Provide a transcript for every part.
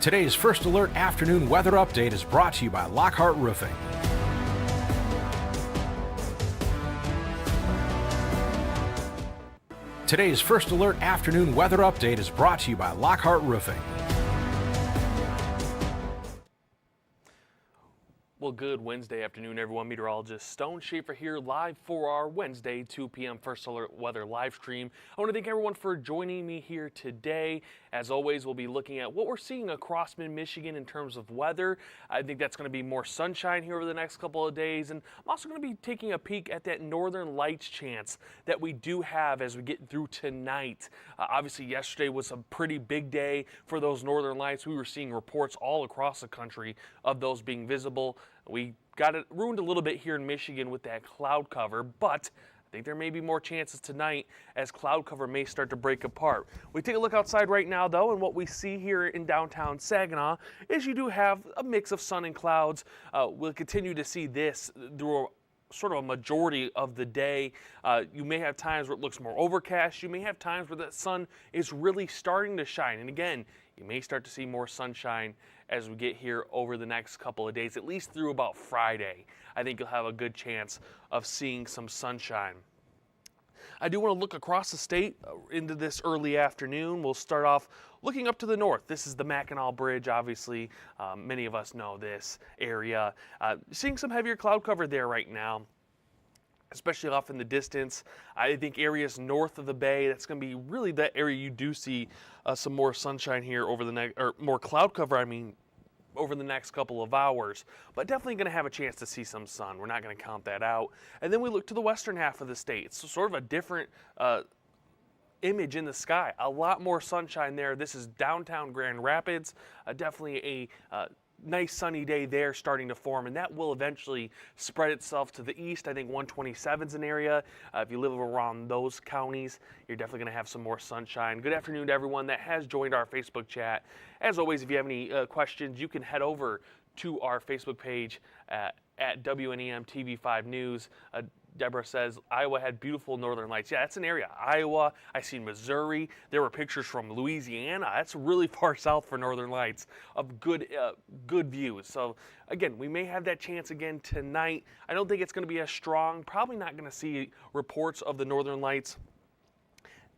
Today's First Alert afternoon weather update is brought to you by Lockhart Roofing. Today's First Alert afternoon weather update is brought to you by Lockhart Roofing. Well, good Wednesday afternoon, everyone. Meteorologist Stone Schaefer here live for our Wednesday 2 p.m. First Alert weather live stream. I want to thank everyone for joining me here today. As always, we'll be looking at what we're seeing across mid-Michigan in terms of weather. I think that's going to be more sunshine here over the next couple of days. And I'm also going to be taking a peek at that northern lights chance that we do have as we get through tonight. Obviously, yesterday was a pretty big day for those northern lights. We were seeing reports all across the country of those being visible. We got it ruined a little bit here in Michigan with that cloud cover, but I think there may be more chances tonight as cloud cover may start to break apart. We take a look outside right now, though, and what we see here in downtown Saginaw is you do have a mix of sun and clouds. We'll continue to see this through sort of a majority of the day. You may have times where it looks more overcast. You may have times where the sun is really starting to shine. And again, you may start to see more sunshine as we get here over the next couple of days, at least through about Friday. I think you'll have a good chance of seeing some sunshine. I do want to look across the state into this early afternoon. We'll start off looking up to the north. This is the Mackinac Bridge, obviously. Many of us know this area. Seeing some heavier cloud cover there right now, especially off in the distance. I think areas north of the bay, that's going to be really that area you do see some more sunshine here over the next, or more cloud cover, over the next couple of hours, but definitely going to have a chance to see some sun. We're not going to count that out. And then we look to the western half of the state. It's sort of a different image in the sky. A lot more sunshine there. This is downtown Grand Rapids. Definitely a nice sunny day there starting to form, and that will eventually spread itself to the east. I think 127 is an area. If you live around those counties, you're definitely going to have some more sunshine. Good afternoon to everyone that has joined our Facebook chat. As always, if you have any questions, you can head over to our Facebook page at WNEM TV5 News. Deborah says, Iowa had beautiful northern lights. Yeah, that's an area. Iowa, I seen Missouri. There were pictures from Louisiana. That's really far south for northern lights of good views. So again, we may have that chance again tonight. I don't think it's going to be as strong. Probably not going to see reports of the northern lights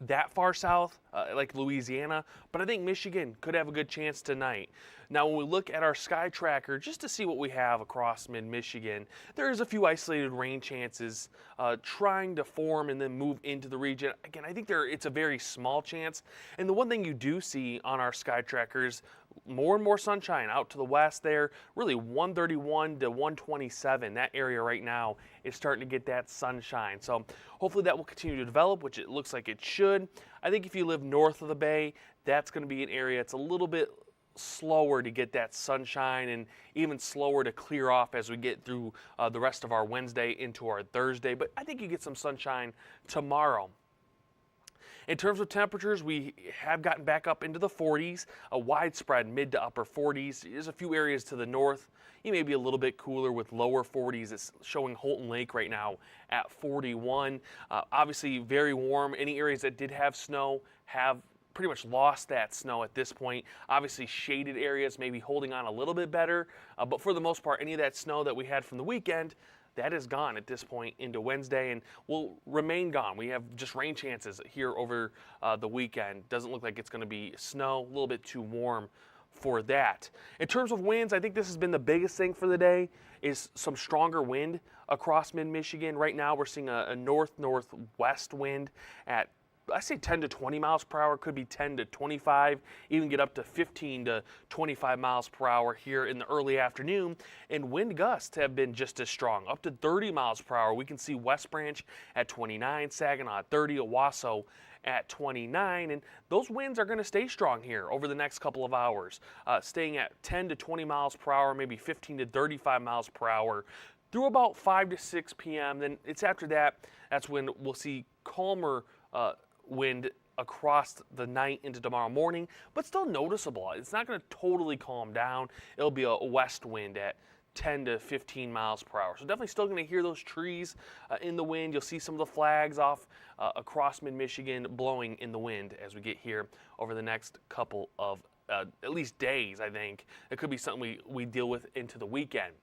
that far south, like Louisiana, but I think Michigan could have a good chance tonight. Now, when we look at our sky tracker, just to see what we have across mid-Michigan, there is a few isolated rain chances trying to form and then move into the region. Again, I think it's a very small chance. And the one thing you do see on our sky trackers, more and more sunshine out to the west there, really 131 to 127. That area right now is starting to get that sunshine. So hopefully that will continue to develop, which it looks like it should. I think if you live north of the bay, that's going to be an area it's a little bit slower to get that sunshine and even slower to clear off as we get through the rest of our Wednesday into our Thursday. But I think you get some sunshine tomorrow. In terms of temperatures, we have gotten back up into the 40s, a widespread mid to upper 40s. There's a few areas to the north. You may be a little bit cooler with lower 40s. It's showing Holton Lake right now at 41. Obviously very warm. Any areas that did have snow have pretty much lost that snow at this point. Obviously shaded areas may be holding on a little bit better, but for the most part, any of that snow that we had from the weekend, that is gone at this point into Wednesday and will remain gone. We have just rain chances here over the weekend. Doesn't look like it's going to be snow, a little bit too warm for that. In terms of winds, I think this has been the biggest thing for the day is some stronger wind across mid-Michigan. Right now we're seeing a north-northwest wind at I say 10 to 20 miles per hour, could be 10 to 25, even get up to 15 to 25 miles per hour here in the early afternoon. And wind gusts have been just as strong, up to 30 miles per hour. We can see West Branch at 29, Saginaw at 30, Owasso at 29, and those winds are going to stay strong here over the next couple of hours, staying at 10 to 20 miles per hour, maybe 15 to 35 miles per hour through about 5 to 6 p.m. Then it's after that's when we'll see calmer wind across the night into tomorrow morning, but still noticeable. It's not going to totally calm down. It'll be a west wind at 10 to 15 miles per hour. So definitely still going to hear those trees in the wind. You'll see some of the flags off across mid-Michigan blowing in the wind as we get here over the next couple of at least days, I think. It could be something we deal with into the weekend.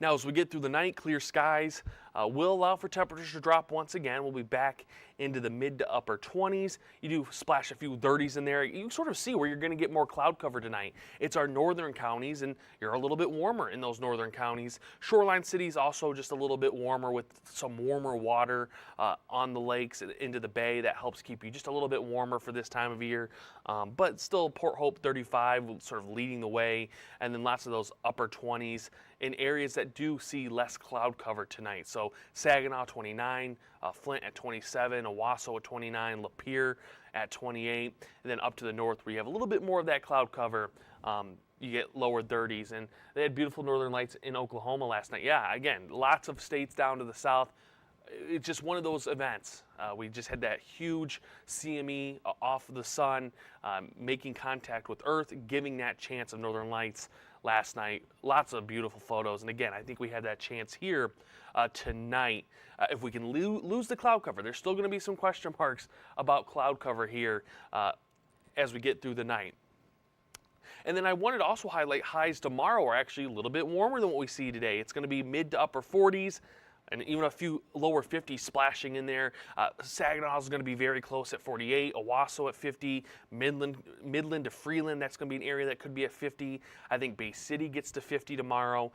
Now, as we get through the night, clear skies will allow for temperatures to drop once again. We'll be back into the mid to upper 20s. You do splash a few 30s in there. You sort of see where you're going to get more cloud cover tonight. It's our northern counties, and you're a little bit warmer in those northern counties. Shoreline cities also just a little bit warmer with some warmer water on the lakes and into the bay. That helps keep you just a little bit warmer for this time of year. But still, Port Hope 35 sort of leading the way, and then lots of those upper 20s in areas that do see less cloud cover tonight. So Saginaw 29, Flint at 27, Owasso at 29, Lapeer at 28, and then up to the north where you have a little bit more of that cloud cover. You get lower 30s, and they had beautiful northern lights in Oklahoma last night. Yeah, again, lots of states down to the south. It's just one of those events. We just had that huge CME off of the sun, making contact with Earth, giving that chance of northern lights last night. Lots of beautiful photos. And again, I think we have that chance here tonight. If we can lose the cloud cover, there's still going to be some question marks about cloud cover here as we get through the night. And then I wanted to also highlight highs tomorrow are actually a little bit warmer than what we see today. It's going to be mid to upper 40s. And even a few lower 50s splashing in there. Saginaw is going to be very close at 48. Owasso at 50. Midland to Freeland, that's going to be an area that could be at 50. I think Bay City gets to 50 tomorrow.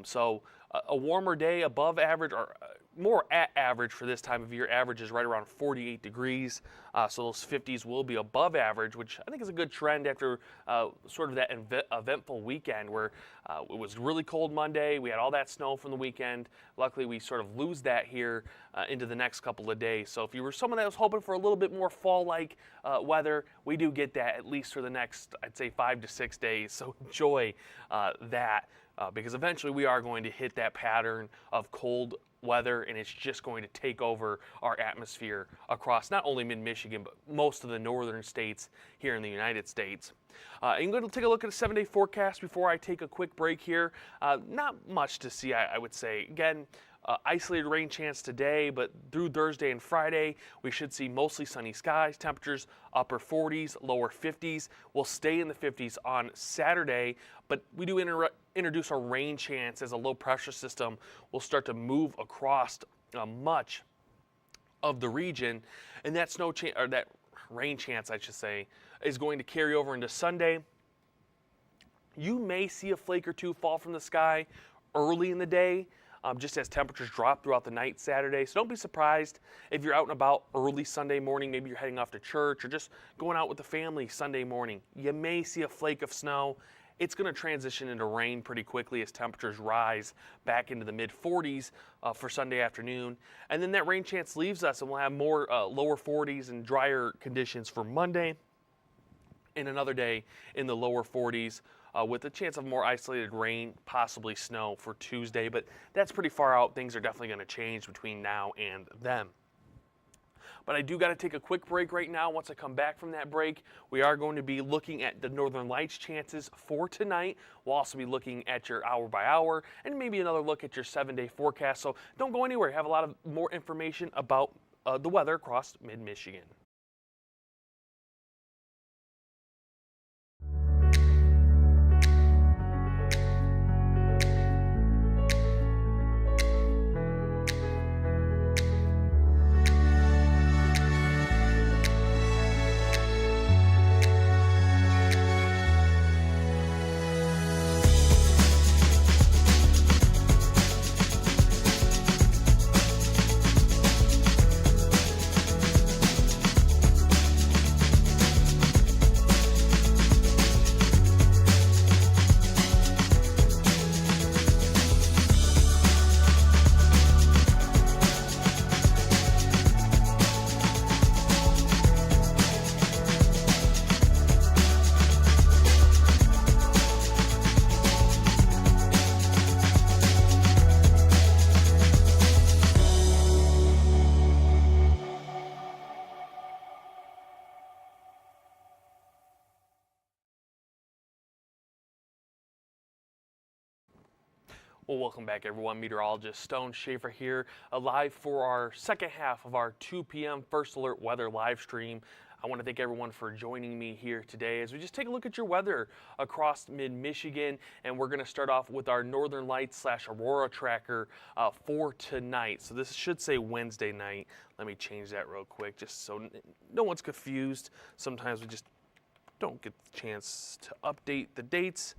So a warmer day, above average, or more at average for this time of year. Average is right around 48 degrees. So those 50s will be above average, which I think is a good trend after sort of that eventful weekend where it was really cold Monday. We had all that snow from the weekend. Luckily, we sort of lose that here into the next couple of days. So if you were someone that was hoping for a little bit more fall-like weather, we do get that at least for the next, I'd say, 5 to 6 days. So enjoy that because eventually we are going to hit that pattern of cold weather, and it's just going to take over our atmosphere across not only Mid-Michigan, but most of the northern states here in the United States. I'm going to take a look at a 7-day forecast before I take a quick break here. Not much to see, I would say. Again, isolated rain chance today, but through Thursday and Friday, we should see mostly sunny skies. Temperatures upper 40s, lower 50s. We'll stay in the 50s on Saturday, but we do introduce a rain chance as a low pressure system will start to move across much of the region, and that that rain chance, I should say, is going to carry over into Sunday. You may see a flake or two fall from the sky early in the day, just as temperatures drop throughout the night Saturday. So don't be surprised if you're out and about early Sunday morning. Maybe you're heading off to church or just going out with the family Sunday morning. You may see a flake of snow. It's going to transition into rain pretty quickly as temperatures rise back into the mid-40s for Sunday afternoon. And then that rain chance leaves us, and we'll have more lower 40s and drier conditions for Monday, and another day in the lower 40s with a chance of more isolated rain, possibly snow for Tuesday. But that's pretty far out. Things are definitely going to change between now and then. But I do got to take a quick break right now. Once I come back from that break, we are going to be looking at the northern lights chances for tonight. We'll also be looking at your hour by hour and maybe another look at your 7-day forecast. So don't go anywhere. I have a lot of more information about the weather across Mid-Michigan. Well, welcome back, everyone. Meteorologist Stone Schaefer here, live for our second half of our 2 p.m. First Alert Weather live stream. I want to thank everyone for joining me here today as we just take a look at your weather across Mid-Michigan, and we're going to start off with our Northern Lights / Aurora tracker for tonight. So this should say Wednesday night. Let me change that real quick just so no one's confused. Sometimes we just don't get the chance to update the dates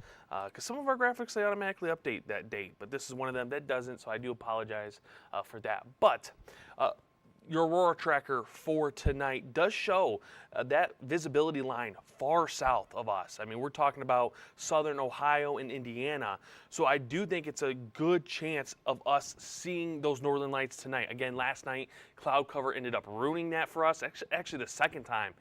because some of our graphics, they automatically update that date, but this is one of them that doesn't, so I do apologize for that. But your Aurora tracker for tonight does show that visibility line far south of us. I mean, we're talking about southern Ohio and Indiana. So I do think it's a good chance of us seeing those northern lights tonight. Again, last night, cloud cover ended up ruining that for us. Actually the second time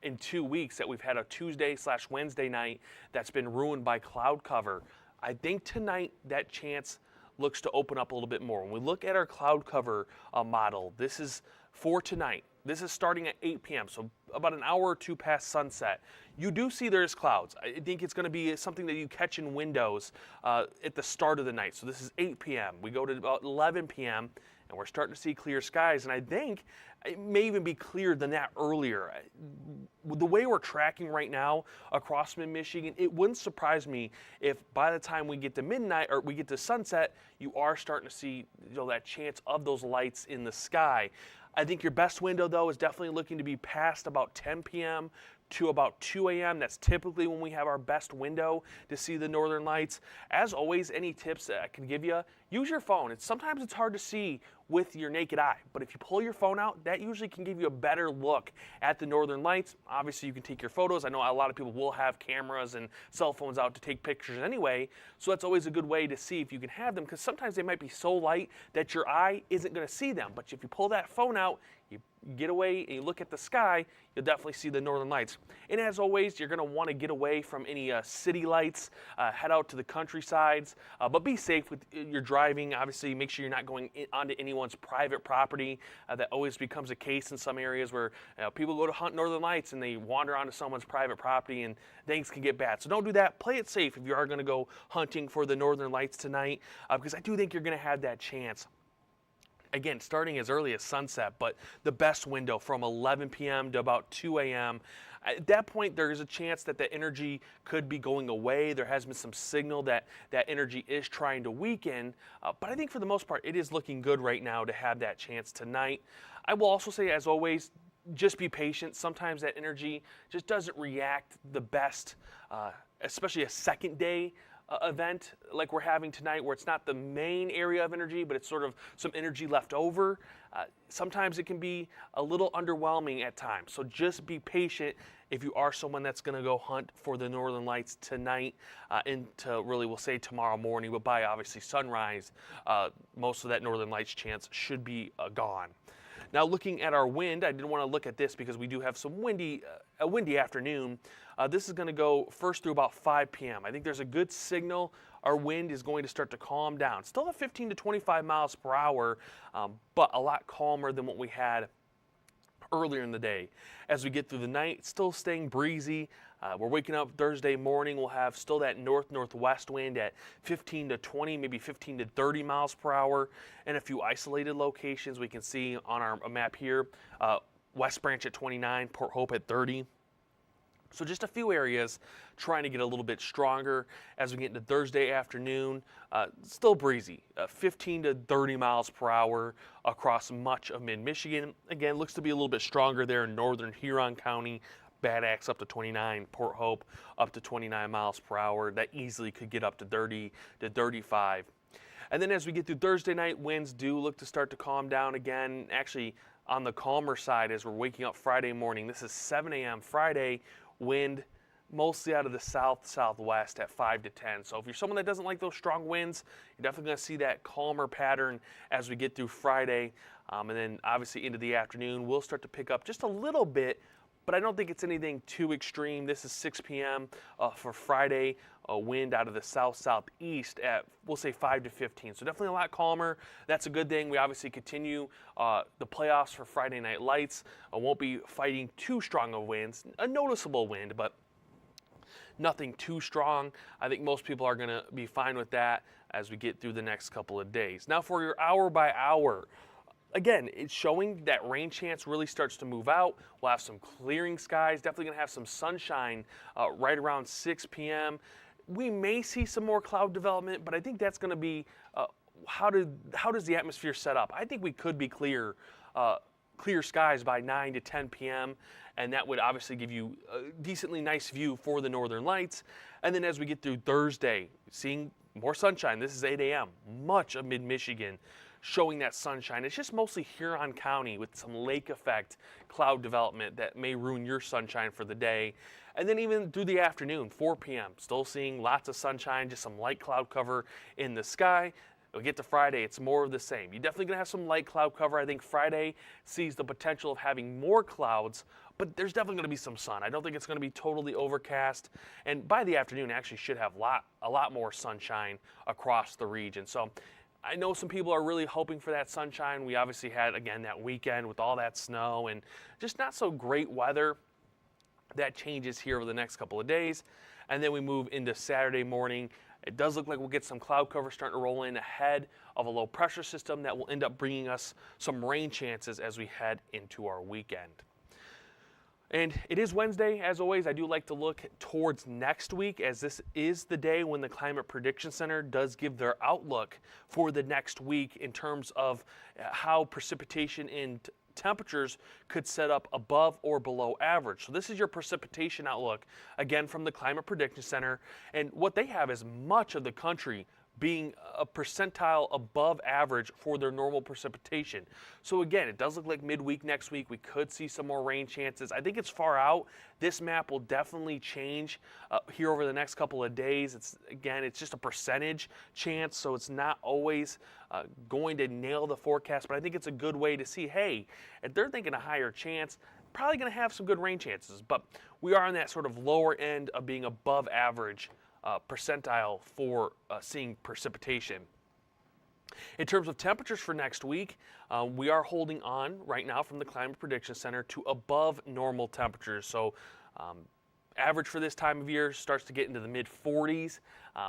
in 2 weeks that we've had a Tuesday / Wednesday night that's been ruined by cloud cover. I think tonight that chance looks to open up a little bit more. When we look at our cloud cover model, this is for tonight. This is starting at 8 p.m., so about an hour or two past sunset. You do see there's clouds. I think it's going to be something that you catch in windows at the start of the night. So this is 8 p.m. We go to about 11 p.m., and we're starting to see clear skies, and I think it may even be clearer than that earlier. The way we're tracking right now across Mid-Michigan, it wouldn't surprise me if by the time we get to midnight or we get to sunset, you are starting to see that chance of those lights in the sky. I think your best window, though, is definitely looking to be past about 10 p.m. to about 2 a.m. That's typically when we have our best window to see the northern lights. As always, any tips that I can give you, use your phone. Sometimes it's hard to see with your naked eye, but if you pull your phone out, that usually can give you a better look at the northern lights. Obviously, you can take your photos. I know a lot of people will have cameras and cell phones out to take pictures anyway, so that's always a good way to see if you can have them, because sometimes they might be so light that your eye isn't going to see them. But if you pull that phone out, you get away and you look at the sky, you'll definitely see the northern lights. And as always, you're going to want to get away from any city lights, head out to the countrysides, but be safe with your driving. Obviously, make sure you're not going onto anyone's private property. That always becomes a case in some areas where people go to hunt northern lights and they wander onto someone's private property and things can get bad. So don't do that. Play it safe if you are going to go hunting for the northern lights tonight, because I do think you're going to have that chance. Again, starting as early as sunset, but the best window from 11 p.m. to about 2 a.m. At that point, there is a chance that the energy could be going away. There has been some signal that that energy is trying to weaken, but I think for the most part, it is looking good right now to have that chance tonight. I will also say, as always, just be patient. Sometimes that energy just doesn't react the best, especially a second day event like we're having tonight, where it's not the main area of energy, but it's sort of some energy left over. Sometimes it can be a little underwhelming at times. So just be patient if you are someone that's going to go hunt for the northern lights tonight into really, we'll say tomorrow morning, but by obviously sunrise, most of that northern lights chance should be gone. Now, looking at our wind, I didn't want to look at this because we do have some a windy afternoon. This is going to go first through about 5 p.m. I think there's a good signal. Our wind is going to start to calm down. Still at 15 to 25 miles per hour, but a lot calmer than what we had earlier in the day. As we get through the night, still staying breezy. We're waking up Thursday morning, we'll have still that north-northwest wind at 15 to 20, maybe 15 to 30 miles per hour. And a few isolated locations we can see on our map here. West Branch at 29, Port Hope at 30. So just a few areas trying to get a little bit stronger as we get into Thursday afternoon. Still breezy, 15 to 30 miles per hour across much of Mid-Michigan. Again, looks to be a little bit stronger there in northern Huron County. Bad Axe up to 29, Port Hope up to 29 miles per hour. That easily could get up to 30 to 35. And then as we get through Thursday night, winds do look to start to calm down again. Actually, on the calmer side, as we're waking up Friday morning, this is 7 a.m. Friday, wind mostly out of the southwest at 5 to 10. So if you're someone that doesn't like those strong winds, you're definitely going to see that calmer pattern as we get through Friday. And then obviously into the afternoon, we'll start to pick up just a little bit, but I don't think it's anything too extreme. This is 6 p.m. For Friday, a wind out of the south-southeast at, we'll say, 5 to 15. So definitely a lot calmer. That's a good thing. We obviously continue the playoffs for Friday Night Lights. Won't be fighting too strong of winds. A noticeable wind, but nothing too strong. I think most people are going to be fine with that as we get through the next couple of days. Now for your hour-by-hour again, it's showing that rain chance really starts to move out. We'll have some clearing skies, definitely going to have some sunshine right around 6 p.m. We may see some more cloud development, but I think that's going to be how does the atmosphere set up? I think we could be clear skies by 9 to 10 p.m., and that would obviously give you a decently nice view for the northern lights. And then as we get through Thursday, seeing more sunshine. This is 8 a.m. Much of mid-Michigan showing that sunshine. It's just mostly Huron County with some lake effect cloud development that may ruin your sunshine for the day. And then even through the afternoon, 4 p.m., still seeing lots of sunshine, just some light cloud cover in the sky. We get to Friday, it's more of the same. You're definitely going to have some light cloud cover. I think Friday sees the potential of having more clouds, but there's definitely going to be some sun. I don't think it's going to be totally overcast. And by the afternoon, actually should have a lot more sunshine across the region. So I know some people are really hoping for that sunshine. We obviously had, again, that weekend with all that snow and just not so great weather. That changes here over the next couple of days. And then we move into Saturday morning. It does look like we'll get some cloud cover starting to roll in ahead of a low pressure system that will end up bringing us some rain chances as we head into our weekend. And it is Wednesday, as always. I do like to look towards next week, as this is the day when the Climate Prediction Center does give their outlook for the next week in terms of how precipitation and temperatures could set up above or below average. So this is your precipitation outlook, again, from the Climate Prediction Center. And what they have is much of the country being a percentile above average for their normal precipitation. So again, it does look like midweek next week we could see some more rain chances. I think it's far out. This map will definitely change here over the next couple of days. It's just a percentage chance, so it's not always going to nail the forecast, but I think it's a good way to see, hey, if they're thinking a higher chance, probably going to have some good rain chances. But we are on that sort of lower end of being above average percentile for seeing precipitation. In terms of temperatures for next week, we are holding on right now from the Climate Prediction Center to above normal temperatures. So average for this time of year starts to get into the mid 40s.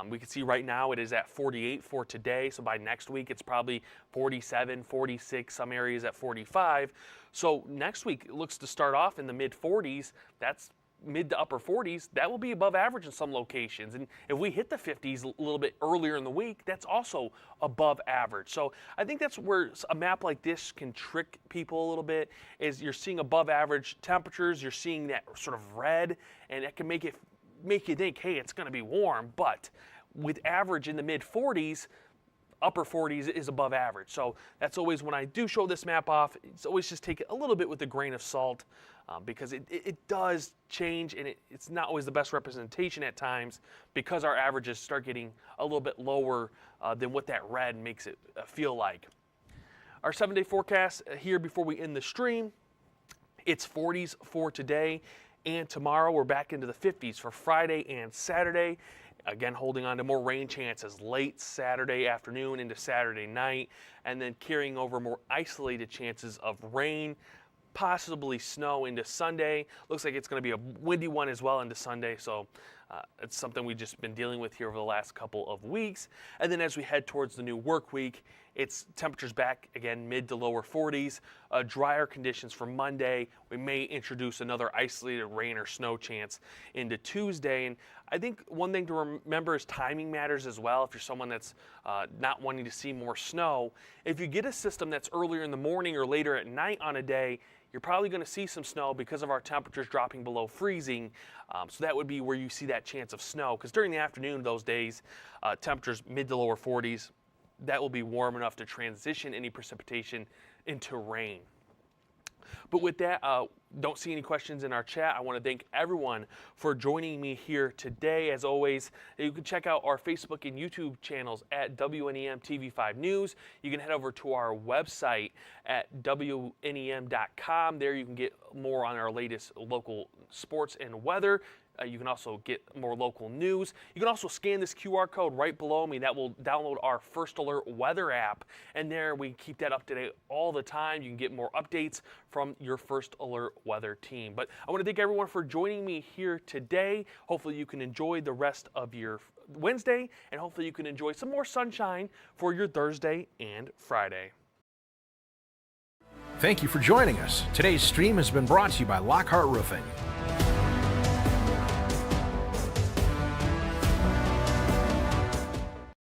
We can see right now it is at 48 for today. So by next week, it's probably 47, 46, some areas at 45. So next week it looks to start off in the mid 40s. That's mid to upper 40s, that will be above average in some locations. And if we hit the 50s a little bit earlier in the week, that's also above average. So I think that's where a map like this can trick people a little bit, is you're seeing above average temperatures, you're seeing that sort of red, and it can make you think, hey, it's going to be warm. But with average in the mid 40s, upper 40s is above average. So that's always, when I do show this map off, it's always just take it a little bit with a grain of salt, because it does change, and it's not always the best representation at times, because our averages start getting a little bit lower than what that red makes it feel like. Our 7-day forecast here before we end the stream, it's 40s for today and tomorrow. We're back into the 50s for Friday and Saturday. Again, holding on to more rain chances late Saturday afternoon into Saturday night, and then carrying over more isolated chances of rain, possibly snow into Sunday. Looks like it's going to be a windy one as well into Sunday, so it's something we've just been dealing with here over the last couple of weeks. And then as we head towards the new work week, it's temperatures back again, mid to lower 40s, drier conditions for Monday. We may introduce another isolated rain or snow chance into Tuesday. And I think one thing to remember is timing matters as well. If you're someone that's not wanting to see more snow, if you get a system that's earlier in the morning or later at night on a day, you're probably going to see some snow because of our temperatures dropping below freezing. So that would be where you see that chance of snow, because during the afternoon those days, temperatures mid to lower 40s, that will be warm enough to transition any precipitation into rain. But with that, don't see any questions in our chat. I want to thank everyone for joining me here today. As always, you can check out our Facebook and YouTube channels at WNEM TV5 News. You can head over to our website at WNEM.com. There you can get more on our latest local sports and weather. You can also get more local news. You can also scan this QR code right below me. That will download our First Alert weather app. And there we keep that up to date all the time. You can get more updates from your First Alert weather team. But I want to thank everyone for joining me here today. Hopefully you can enjoy the rest of your Wednesday, and hopefully you can enjoy some more sunshine for your Thursday and Friday. Thank you for joining us. Today's stream has been brought to you by Lockhart Roofing.